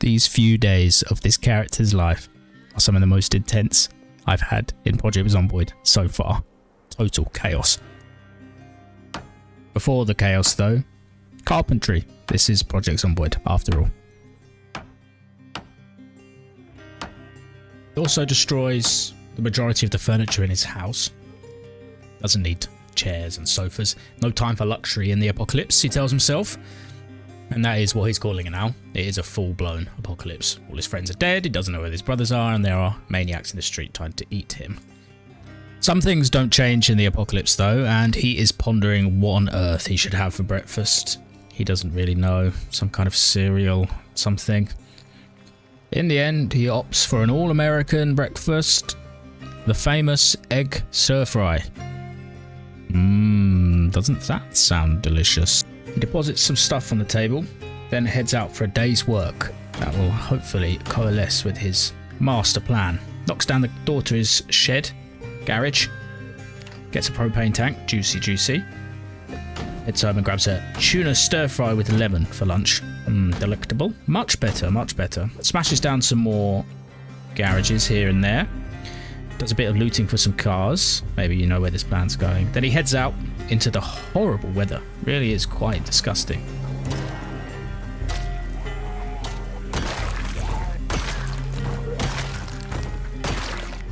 these few days of this character's life are some of the most intense I've had in Project Zomboid so far. Total chaos. Before the chaos though, carpentry. This is Project Zomboid after all. It also destroys the majority of the furniture in his house. Doesn't need chairs and sofas. No time for luxury in the apocalypse, he tells himself. And that is what he's calling it now. It is a full-blown apocalypse. All his friends are dead, he doesn't know where his brothers are, and there are maniacs in the street trying to eat him. Some things don't change in the apocalypse though, and he is pondering what on earth he should have for breakfast. He doesn't really know. Some kind of cereal, something. In the end, he opts for an all-American breakfast. The famous egg stir-fry. Doesn't that sound delicious? He deposits some stuff on the table, then heads out for a day's work that will hopefully coalesce with his master plan. Knocks down the door to his shed, garage, gets a propane tank, juicy. Heads home and grabs a tuna stir-fry with lemon for lunch. Delectable. Much better. Smashes down some more garages here and there. Does a bit of looting for some cars. Maybe you know where this plan's going. Then he heads out into the horrible weather. Really is quite disgusting.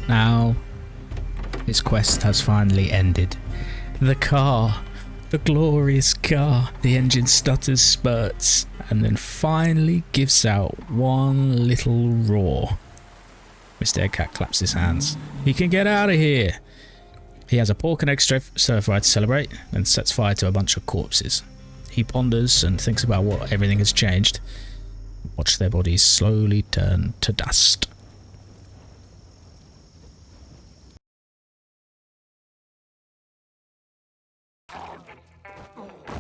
Now, his quest has finally ended. The car. The glorious car. The engine stutters, spurts, and then finally gives out one little roar. Mr. Eggcat claps his hands. He can get out of here. He has a pork and egg stir-fry to celebrate and sets fire to a bunch of corpses. He ponders and thinks about what everything has changed. Watch their bodies slowly turn to dust.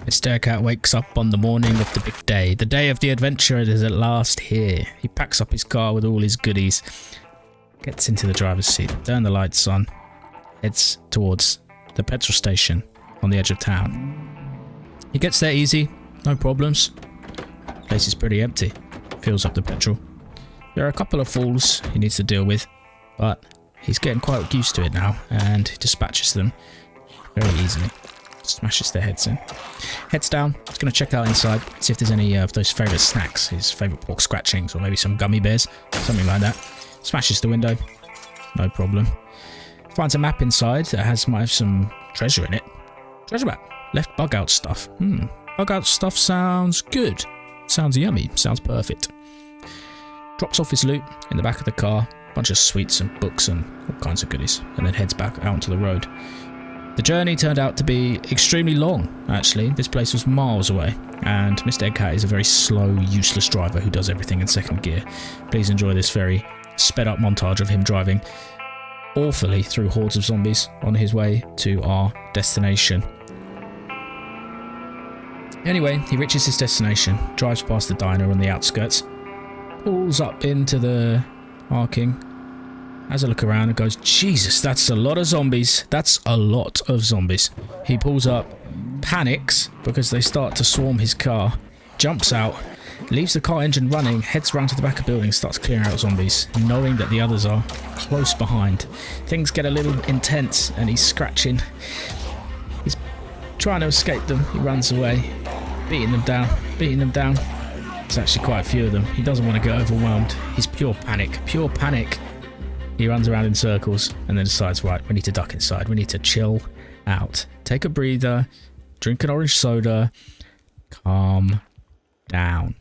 Mr. Eggcat wakes up on the morning of the big day. The day of the adventure is at last here. He packs up his car with all his goodies. Gets into the driver's seat, turn the lights on, heads towards the petrol station on the edge of town. He gets there easy, no problems. The place is pretty empty, fills up the petrol. There are a couple of fools he needs to deal with, but he's getting quite used to it now and dispatches them very easily. Smashes their heads in. Heads down, he's going to check out inside, see if there's any of those favourite snacks, his favourite pork scratchings or maybe some gummy bears, something like that. Smashes the window, no problem. Finds a map inside that might have some treasure in it. Treasure map, left bug out stuff. Bug out stuff sounds good. Sounds yummy, sounds perfect. Drops off his loot in the back of the car, bunch of sweets and books and all kinds of goodies, and then heads back out onto the road. The journey turned out to be extremely long, actually. This place was miles away, and Mr. Eggcat is a very slow, useless driver who does everything in second gear. Please enjoy this very sped up montage of him driving awfully through hordes of zombies on his way to our destination. Anyway, he reaches his destination, drives past the diner on the outskirts, pulls up into the parking, has a look around and goes, Jesus, that's a lot of zombies. That's a lot of zombies. He pulls up, panics because they start to swarm his car, jumps out, leaves the car engine running, heads round to the back of the building, starts clearing out zombies, knowing that the others are close behind. Things get a little intense and he's scratching. He's trying to escape them. He runs away, beating them down. There's actually quite a few of them. He doesn't want to get overwhelmed. He's pure panic. He runs around in circles and then decides, right, we need to duck inside. We need to chill out. Take a breather, drink an orange soda, calm down.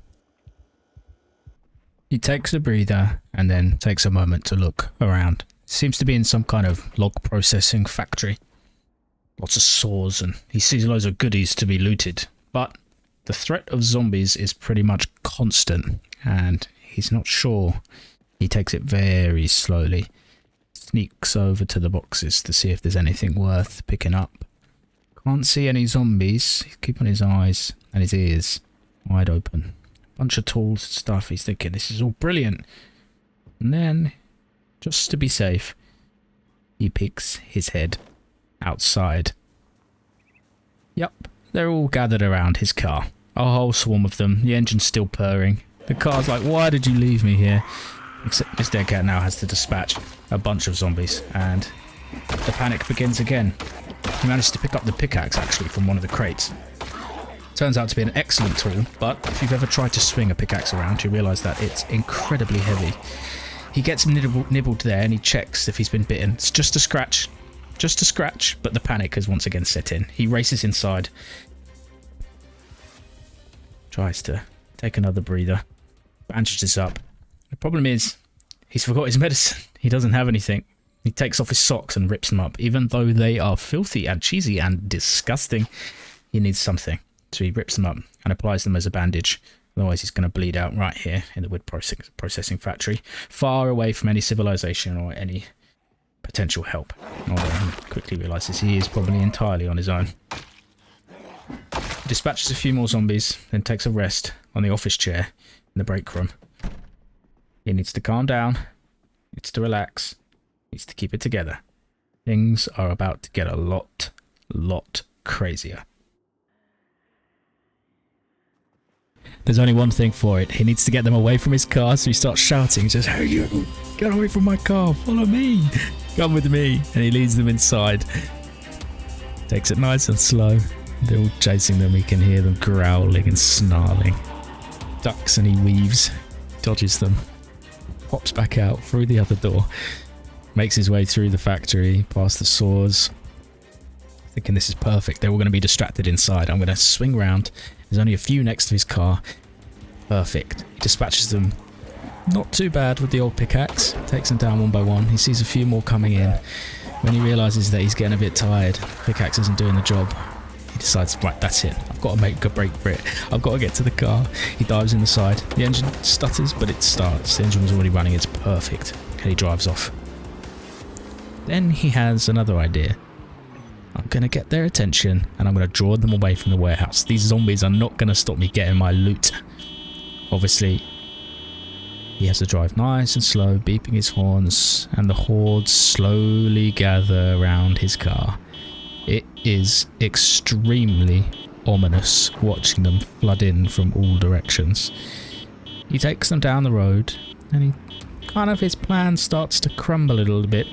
He takes a breather and then takes a moment to look around. Seems to be in some kind of log processing factory. Lots of saws and he sees loads of goodies to be looted. But the threat of zombies is pretty much constant and he's not sure. He takes it very slowly. Sneaks over to the boxes to see if there's anything worth picking up. Can't see any zombies. He's keeping his eyes and his ears wide open. Bunch of tools and stuff. He's thinking this is all brilliant. And then, just to be safe, he peeks his head outside. Yep, they're all gathered around his car. A whole swarm of them. The engine's still purring. The car's like, why did you leave me here? Except this dead cat now has to dispatch a bunch of zombies, and the panic begins again. He managed to pick up the pickaxe, actually, from one of the crates. Turns out to be an excellent tool, but if you've ever tried to swing a pickaxe around, you realise that it's incredibly heavy. He gets nibbled there, and he checks if he's been bitten. It's just a scratch. Just a scratch, but the panic has once again set in. He races inside. Tries to take another breather. Bandages up. The problem is, he's forgot his medicine. He doesn't have anything. He takes off his socks and rips them up. Even though they are filthy and cheesy and disgusting, he needs something. So he rips them up and applies them as a bandage. Otherwise he's going to bleed out right here in the wood processing factory, far away from any civilization or any potential help. Although he quickly realises he is probably entirely on his own. He dispatches a few more zombies, then takes a rest on the office chair in the break room. He needs to calm down, needs to relax, needs to keep it together. Things are about to get a lot crazier. There's only one thing for it. He needs to get them away from his car, so he starts shouting. He says, "Hey you, get away from my car, follow me, come with me." And he leads them inside. Takes it nice and slow. They're all chasing them. He can hear them growling and snarling. Ducks and he weaves, dodges them, pops back out through the other door, makes his way through the factory, past the saws. Thinking this is perfect. They're all going to be distracted inside. I'm going to swing round. There's only a few next to his car. Perfect. He dispatches them not too bad with the old pickaxe. Takes them down one by one. He sees a few more coming in. When he realises that he's getting a bit tired, pickaxe isn't doing the job, he decides, right, that's it. I've got to make a break for it. I've got to get to the car. He dives in the side. The engine stutters, but it starts. The engine was already running. It's perfect. And he drives off. Then he has another idea. I'm going to get their attention and I'm going to draw them away from the warehouse. These zombies are not going to stop me getting my loot. Obviously, he has to drive nice and slow, beeping his horns, and the hordes slowly gather around his car. It is extremely ominous watching them flood in from all directions. He takes them down the road and his plan starts to crumble a little bit.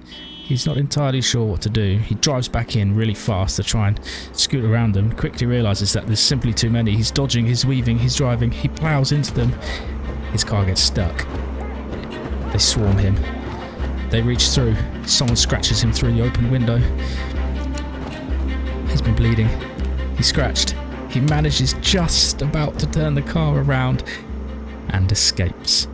He's not entirely sure what to do. He drives back in really fast to try and scoot around them. Quickly realises that there's simply too many. He's dodging, he's weaving, he's driving. He plows into them. His car gets stuck. They swarm him. They reach through. Someone scratches him through the open window. He's been bleeding. He's scratched. He manages just about to turn the car around and escapes.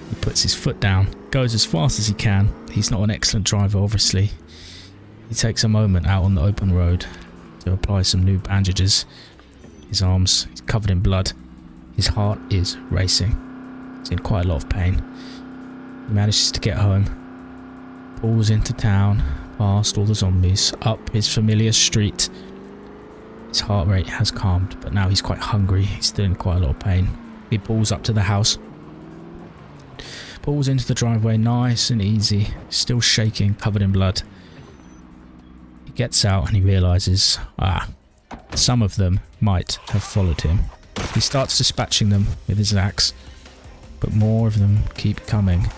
He puts his foot down, goes as fast as he can. He's not an excellent driver, obviously. He takes a moment out on the open road to apply some new bandages. His arms, he's covered in blood. His heart is racing. He's in quite a lot of pain. He manages to get home, pulls into town, past all the zombies, up his familiar street. His heart rate has calmed, but now he's quite hungry. He's still in quite a lot of pain. He pulls up to the house. Pulls into the driveway nice and easy, still shaking, covered in blood. He gets out and he realises, some of them might have followed him. He starts dispatching them with his axe, but more of them keep coming.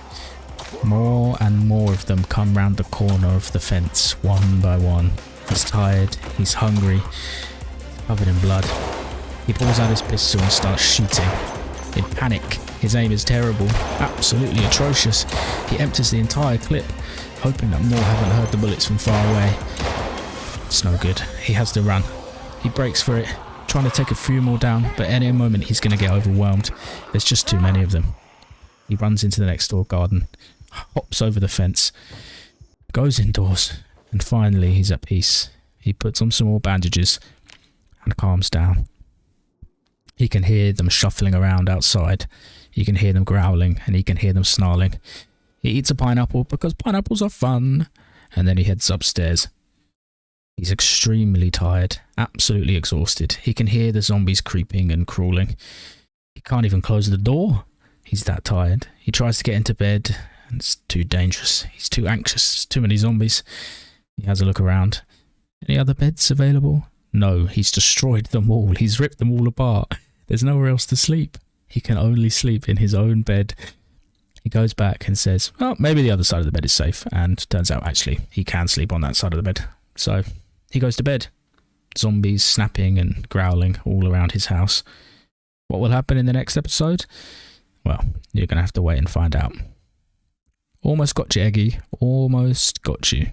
More and more of them come round the corner of the fence, one by one. He's tired, he's hungry, covered in blood. He pulls out his pistol and starts shooting. In panic, his aim is terrible, absolutely atrocious. He empties the entire clip, hoping that more haven't heard the bullets from far away. It's no good. He has to run. He breaks for it, trying to take a few more down, but any moment he's going to get overwhelmed. There's just too many of them. He runs into the next door garden, hops over the fence, goes indoors, and finally he's at peace. He puts on some more bandages and calms down. He can hear them shuffling around outside. He can hear them growling and he can hear them snarling. He eats a pineapple because pineapples are fun, and then he heads upstairs. He's extremely tired, absolutely exhausted. He can hear the zombies creeping and crawling. He can't even close the door. He's that tired. He tries to get into bed and it's too dangerous. He's too anxious. There's too many zombies. He has a look around. Any other beds available? No, he's destroyed them all. He's ripped them all apart. There's nowhere else to sleep. He can only sleep in his own bed. He goes back and says, oh, maybe the other side of the bed is safe. And turns out, actually, he can sleep on that side of the bed. So he goes to bed. Zombies snapping and growling all around his house. What will happen in the next episode? Well, you're going to have to wait and find out. Almost got you, Eggy. Almost got you.